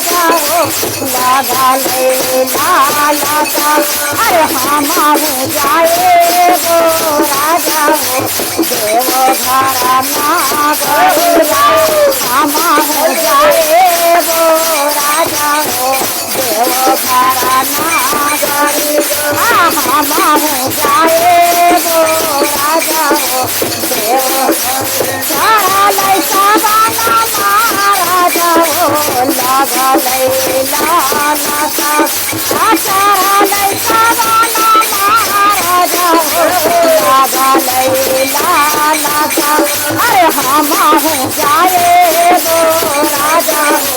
राजा हो लगा ले लाला सा। अरे हमारे जाए वो राजा हो देव घर नागरिया। हमारे जाए वो राजा हो देव घर नागरिया। हमारे जाए वो राजा हो देव चाले सवाना महाराजा हो लगा ले लाला सा। चाले सवाना महाराजा हो लगा ले लाला सा। अरे हमारे जाए वो राजा हो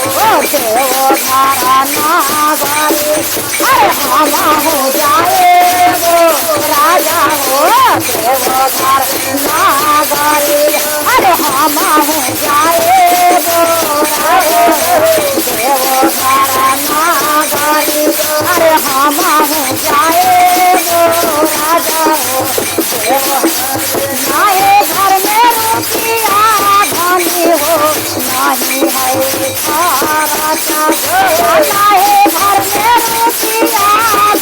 देव घर नागरी। अरे हमारे जाए वो राजा हो देव घर नागरी। अरे हमारे जाए वो राजा हो देव घर नागरी। अरे हमारे जाए वो राजा हो देव नाहे घर में रुपया धनी हो नहीं है खारा चावल। नाहे घर में रुपया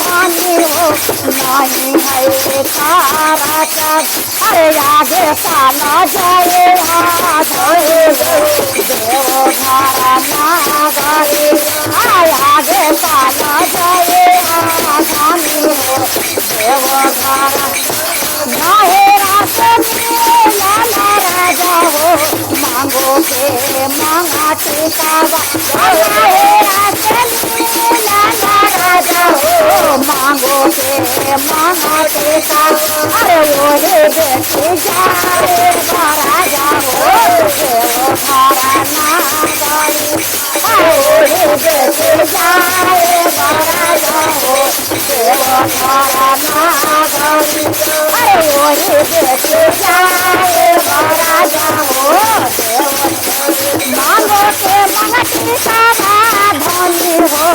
धनी हो नहीं है खारा चावल। अरे आगे साला जाए देव घर नागरी। आगे साला जाए धनी हो देव घर नाहे लाला राजा हो मांगो के मांगा टिकावा। लाला राजा हो मांगो के मांगा टिकावा। अरे ओढ़े बेटी जाए राजा हो देव घर नागरी। अरे ओढ़े बेटी जाए राजा हो देव घर नागरी। अरे ओढ़े बेटी जाए राजा हो मांगो के मंगती का धनी हो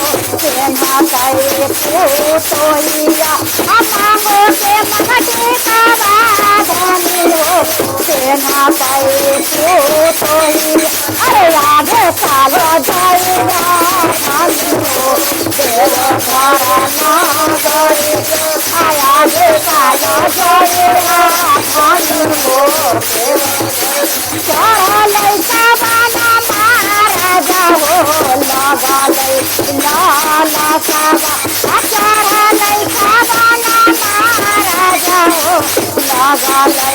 सेना कई पुतोइया। मांगो के मंगती का धनी हो सेना कई पुतोइया। अरे आगे सालो जाएगा धनी हो देव घर नागरी। आगे सालो जाएगा धनी हो चाले सवाना महाराजा हो लगा ले लाला सावा। चाले सवाना महाराजा हो लगा ले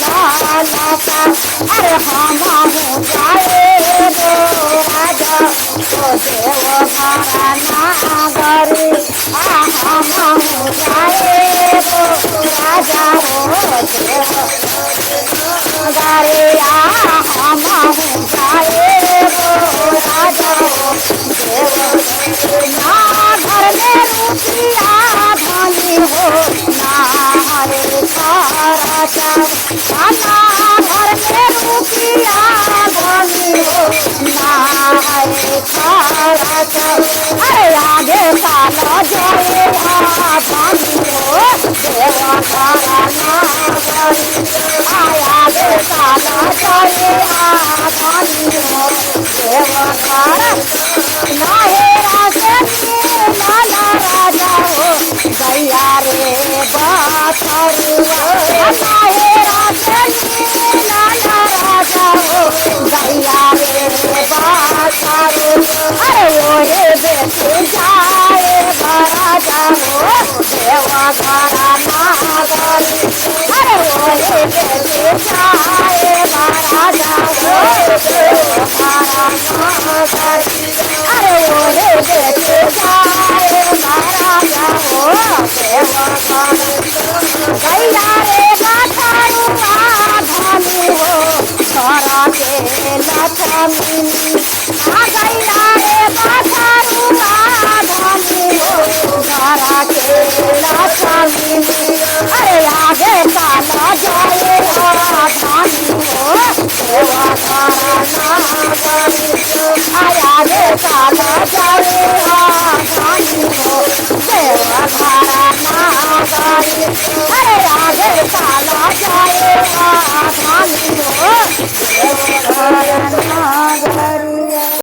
लाला सा। अरे हमारे जाए वो राजा हो देव घर नागरी। हमारे जाए वो राजा हो देव गरिया। हमारे जाए वो राजा हो देव ना घर में रुपया धनी हो ना हरे खारा चावल। ना घर में रुपया धनी हो ना हरे खारा चावल। अरे आगे साला जाए धनी हो देव घर नागरी। आगे साला जाए धनी हो देव घर नाहे लाला राजा हो गैया रे बाछरुआ। नाहे लाला राजा हो गैया रे बाछरुआ। अरे ओढ़े बेटी जाए राजा हो देव घर नागरी। अरे ओढ़े बेटी जाए राजा हो देव घर नागरी। अरे ओढ़े बेटी जाए राजा हो देव घर गैया रे बाछरुआ धनी हो घर के लक्ष्मी। गैया रे बाछरुआ धनी हो घर के लक्ष्मी। अरे आगे साला जाए धनी हो देव घर नागरी। आगे साला